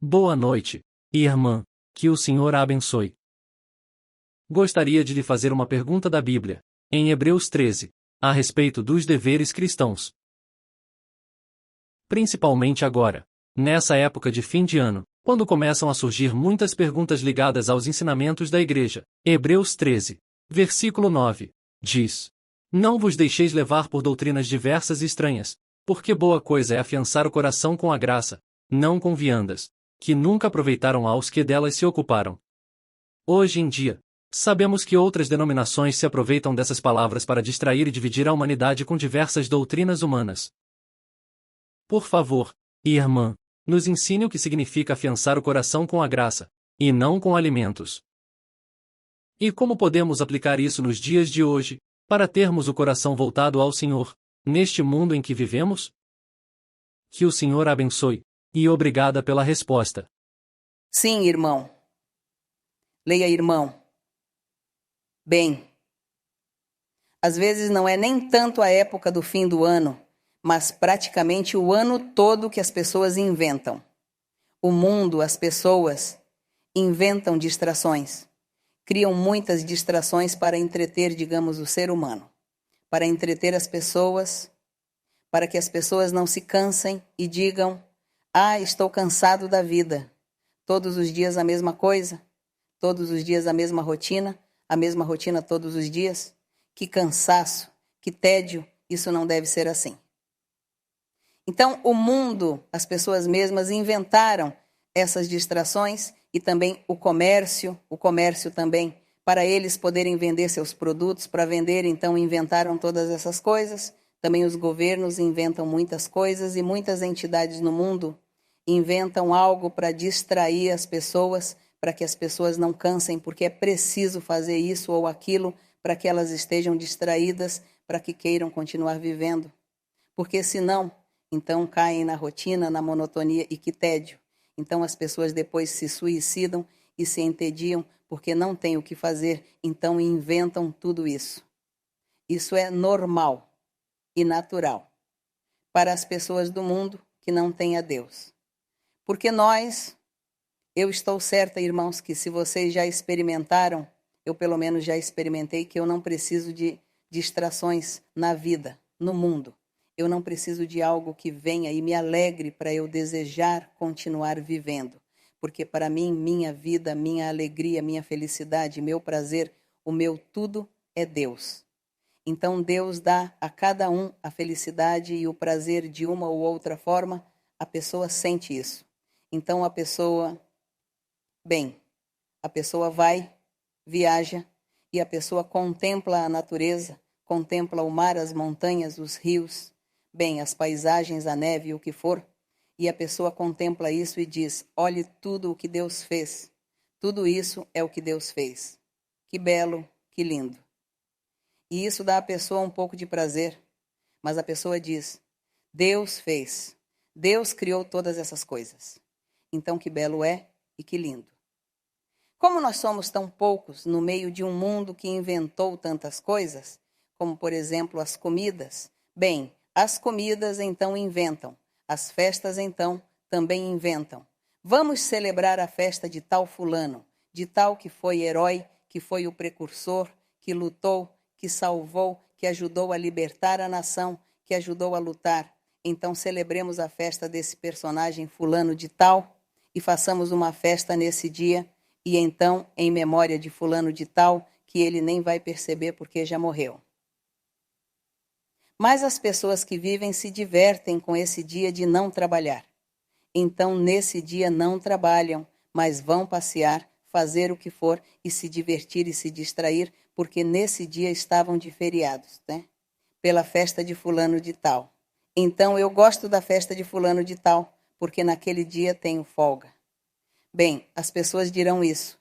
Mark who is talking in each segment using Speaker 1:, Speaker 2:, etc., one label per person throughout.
Speaker 1: Boa noite, irmã, que o Senhor a abençoe. Gostaria de lhe fazer uma pergunta da Bíblia, em Hebreus 13, a respeito dos deveres cristãos. Principalmente agora, nessa época de fim de ano, quando começam a surgir muitas perguntas ligadas aos ensinamentos da Igreja. Hebreus 13, versículo 9, diz: Não vos deixeis levar por doutrinas diversas e estranhas, porque boa coisa é afiançar o coração com a graça, não com viandas, que nunca aproveitaram aos que delas se ocuparam. Hoje em dia, sabemos que outras denominações se aproveitam dessas palavras para distrair e dividir a humanidade com diversas doutrinas humanas. Por favor, irmã, nos ensine o que significa afiançar o coração com a graça, e não com alimentos. E como podemos aplicar isso nos dias de hoje, para termos o coração voltado ao Senhor, neste mundo em que vivemos? Que o Senhor a abençoe, e obrigada pela resposta.
Speaker 2: Sim, irmão. Leia, irmão. Bem, às vezes não é nem tanto a época do fim do ano, mas praticamente o ano todo que as pessoas inventam. O mundo, as pessoas, inventam distrações. Criam muitas distrações para entreter, digamos, o ser humano. Para entreter as pessoas, para que as pessoas não se cansem e digam: estou cansado da vida. Todos os dias a mesma coisa, todos os dias a mesma rotina todos os dias. Que cansaço, que tédio, isso não deve ser assim. Então, o mundo, as pessoas mesmas inventaram essas distrações e também o comércio também, para eles poderem vender seus produtos, para vender, então inventaram todas essas coisas. Também os governos inventam muitas coisas e muitas entidades no mundo inventam algo para distrair as pessoas, para que as pessoas não cansem, porque é preciso fazer isso ou aquilo para que elas estejam distraídas, para que queiram continuar vivendo. Porque senão, então caem na rotina, na monotonia e que tédio. Então as pessoas depois se suicidam e se entediam porque não têm o que fazer, então inventam tudo isso. Isso é normal e natural para as pessoas do mundo que não têm a Deus. Porque eu estou certa, irmãos, que se vocês já experimentaram, eu pelo menos já experimentei, que eu não preciso de distrações na vida, no mundo. Eu não preciso de algo que venha e me alegre para eu desejar continuar vivendo. Porque para mim, minha vida, minha alegria, minha felicidade, meu prazer, o meu tudo é Deus. Então Deus dá a cada um a felicidade e o prazer de uma ou outra forma, a pessoa sente isso. Então a pessoa vai, viaja, e a pessoa contempla a natureza, contempla o mar, as montanhas, os rios, as paisagens, a neve, o que for, e a pessoa contempla isso e diz: olhe tudo o que Deus fez. Tudo isso é o que Deus fez. Que belo, que lindo. E isso dá à pessoa um pouco de prazer, mas a pessoa diz: Deus fez, Deus criou todas essas coisas. Então que belo é e que lindo. Como nós somos tão poucos no meio de um mundo que inventou tantas coisas, como por exemplo as comidas, as comidas então inventam, as festas então também inventam. Vamos celebrar a festa de tal fulano, de tal que foi herói, que foi o precursor, que lutou, que salvou, que ajudou a libertar a nação, que ajudou a lutar. Então celebremos a festa desse personagem fulano de tal e façamos uma festa nesse dia, e então em memória de fulano de tal, que ele nem vai perceber porque já morreu. Mas as pessoas que vivem se divertem com esse dia de não trabalhar. Então nesse dia não trabalham, mas vão passear, fazer o que for e se divertir e se distrair, porque nesse dia estavam de feriados, né? Pela festa de fulano de tal. Então eu gosto da festa de fulano de tal, porque naquele dia tenho folga. As pessoas dirão isso.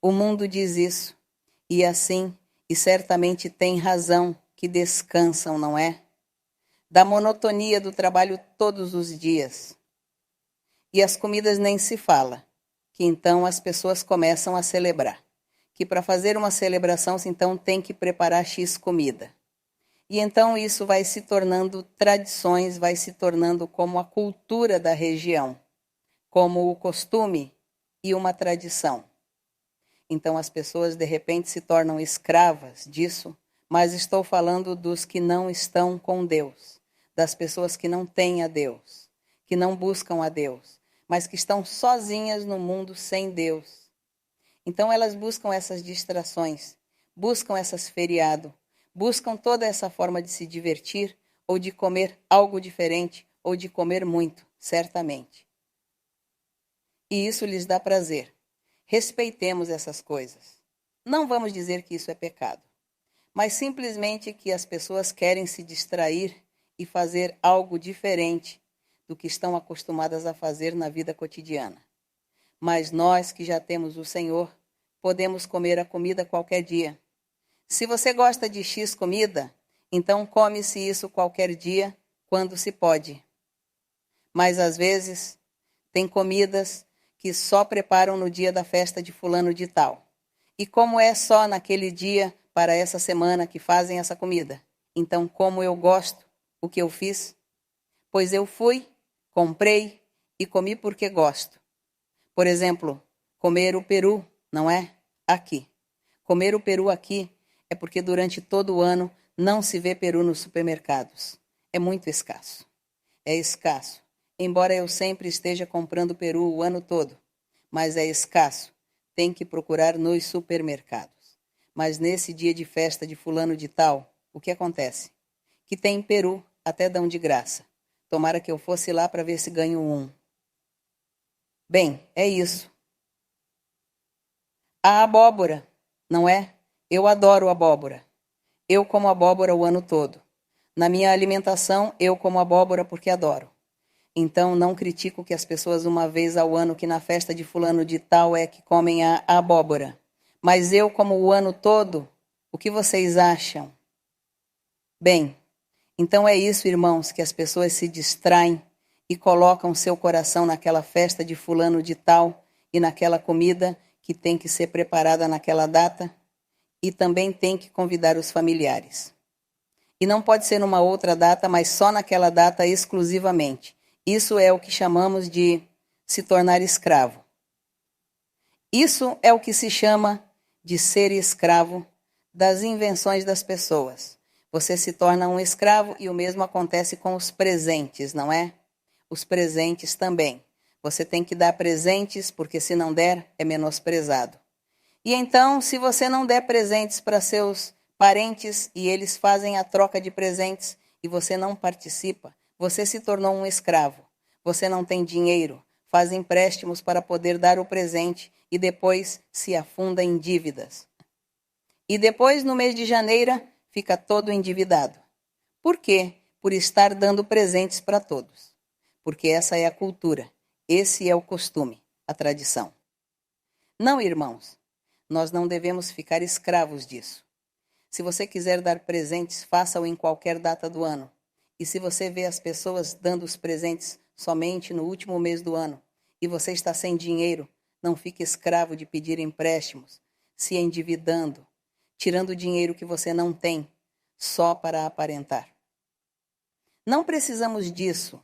Speaker 2: O mundo diz isso. E assim, e certamente tem razão, que descansam, não é? Da monotonia do trabalho todos os dias. E as comidas nem se fala, que então as pessoas começam a celebrar. Que para fazer uma celebração, então tem que preparar X comida. E então isso vai se tornando tradições, vai se tornando como a cultura da região. como o costume e uma tradição. Então as pessoas de repente se tornam escravas disso, mas estou falando dos que não estão com Deus, das pessoas que não têm a Deus, que não buscam a Deus, mas que estão sozinhas no mundo sem Deus. Então elas buscam essas distrações, buscam essas feriados, buscam toda essa forma de se divertir ou de comer algo diferente ou de comer muito, certamente. E isso lhes dá prazer. Respeitemos essas coisas. Não vamos dizer que isso é pecado, mas simplesmente que as pessoas querem se distrair e fazer algo diferente do que estão acostumadas a fazer na vida cotidiana. Mas nós que já temos o Senhor, podemos comer a comida qualquer dia. Se você gosta de X comida, então come-se isso qualquer dia, quando se pode. Mas às vezes tem comidas que só preparam no dia da festa de fulano de tal. E como é só naquele dia, para essa semana, que fazem essa comida? Então, como eu gosto, o que eu fiz? Pois eu fui, comprei e comi porque gosto. Por exemplo, comer o peru, não é? Aqui. Comer o peru aqui é porque durante todo o ano não se vê peru nos supermercados. É muito escasso. É escasso. Embora eu sempre esteja comprando peru o ano todo, mas é escasso. Tem que procurar nos supermercados. Mas nesse dia de festa de fulano de tal, o que acontece? Que tem peru, até dão de graça. Tomara que eu fosse lá para ver se ganho um. Bem, é isso. A abóbora, não é? Eu adoro abóbora. Eu como abóbora o ano todo. Na minha alimentação, eu como abóbora porque adoro. Então, não critico que as pessoas uma vez ao ano, que na festa de fulano de tal é que comem a abóbora. Mas eu, como o ano todo, o que vocês acham? Bem, então é isso, irmãos, que as pessoas se distraem e colocam seu coração naquela festa de fulano de tal e naquela comida que tem que ser preparada naquela data e também tem que convidar os familiares. E não pode ser numa outra data, mas só naquela data exclusivamente. Isso é o que chamamos de se tornar escravo. Isso é o que se chama de ser escravo das invenções das pessoas. Você se torna um escravo e o mesmo acontece com os presentes, não é? Os presentes também. Você tem que dar presentes, porque se não der, é menosprezado. E então, se você não der presentes para seus parentes e eles fazem a troca de presentes e você não participa, você se tornou um escravo. Você não tem dinheiro, faz empréstimos para poder dar o presente e depois se afunda em dívidas. E depois, no mês de janeiro, fica todo endividado. Por quê? Por estar dando presentes para todos. Porque essa é a cultura, esse é o costume, a tradição. Não, irmãos, nós não devemos ficar escravos disso. Se você quiser dar presentes, faça-o em qualquer data do ano. E se você vê as pessoas dando os presentes somente no último mês do ano e você está sem dinheiro, não fique escravo de pedir empréstimos, se endividando, tirando o dinheiro que você não tem, só para aparentar. Não precisamos disso.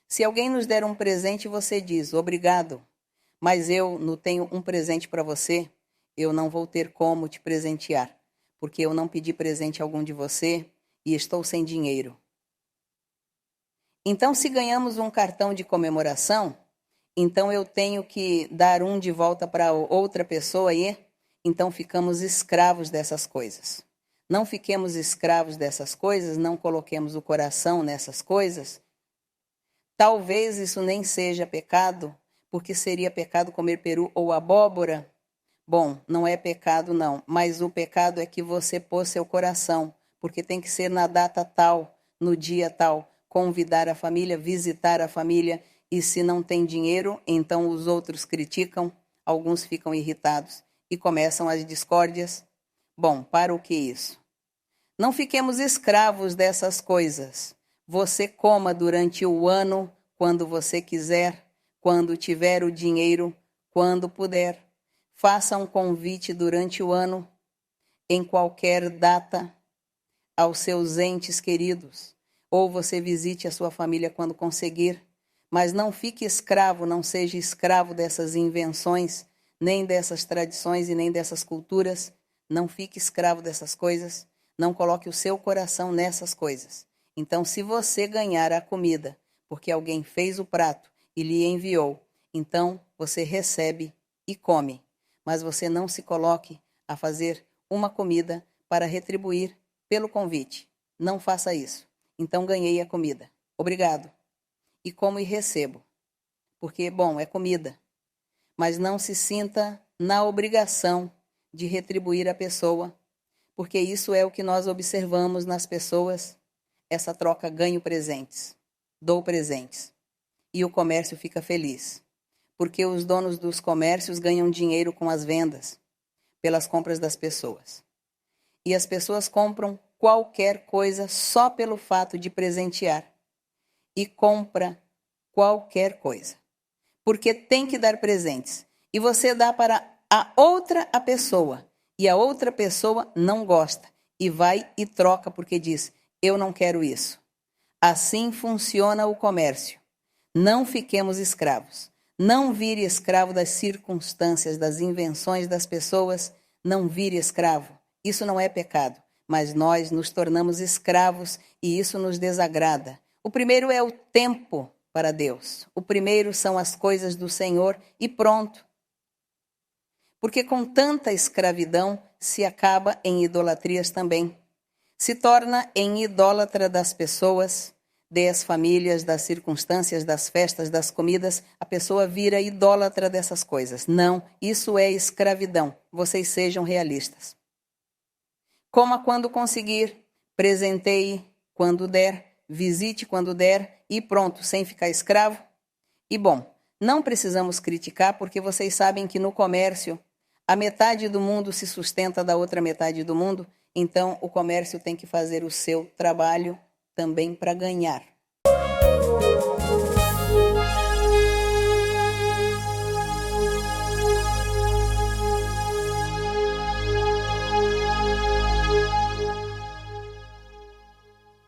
Speaker 2: Se alguém nos der um presente, você diz, obrigado, mas eu não tenho um presente para você, eu não vou ter como te presentear, porque eu não pedi presente algum de você e estou sem dinheiro. Então, se ganhamos um cartão de comemoração, então eu tenho que dar um de volta para outra pessoa e então ficamos escravos dessas coisas. Não fiquemos escravos dessas coisas, não coloquemos o coração nessas coisas. Talvez isso nem seja pecado, porque seria pecado comer peru ou abóbora. Bom, não é pecado não, mas o pecado é que você pôs seu coração, porque tem que ser na data tal, no dia tal, convidar a família, visitar a família, e se não tem dinheiro, então os outros criticam, alguns ficam irritados e começam as discórdias. Bom, para o que isso? Não fiquemos escravos dessas coisas. Você coma durante o ano, quando você quiser, quando tiver o dinheiro, quando puder. Faça um convite durante o ano, em qualquer data, aos seus entes queridos. Ou você visite a sua família quando conseguir, Mas não fique escravo, não seja escravo dessas invenções, nem dessas tradições e nem dessas culturas. Não fique escravo dessas coisas. Não coloque o seu coração nessas coisas. Então, se você ganhar a comida, porque alguém fez o prato e lhe enviou, então você recebe e come. Mas você não se coloque a fazer uma comida para retribuir pelo convite. Não faça isso. Então, ganhei a comida. Obrigado. E como e recebo. Porque, bom, é comida. Mas não se sinta na obrigação de retribuir a pessoa, porque isso é o que nós observamos nas pessoas, essa troca ganho presentes, dou presentes. E o comércio fica feliz, porque os donos dos comércios ganham dinheiro com as vendas, pelas compras das pessoas. E as pessoas compram qualquer coisa só pelo fato de presentear. E compra qualquer coisa. Porque tem que dar presentes. E você dá para a pessoa. E a outra pessoa não gosta. E vai e troca porque diz, eu não quero isso. Assim funciona o comércio. Não fiquemos escravos. Não vire escravo das circunstâncias, das invenções das pessoas. Não vire escravo. Isso não é pecado. Mas nós nos tornamos escravos e isso nos desagrada. O primeiro é o tempo para Deus. O primeiro são as coisas do Senhor e pronto. Porque com tanta escravidão se acaba em idolatrias também. Se torna em idólatra das pessoas, das famílias, das circunstâncias, das festas, das comidas. A pessoa vira idólatra dessas coisas. Não, isso é escravidão. Vocês sejam realistas. Coma quando conseguir, presenteie quando der, visite quando der e pronto, sem ficar escravo. E bom, não precisamos criticar porque vocês sabem que no comércio a metade do mundo se sustenta da outra metade do mundo, então o comércio tem que fazer o seu trabalho também para ganhar.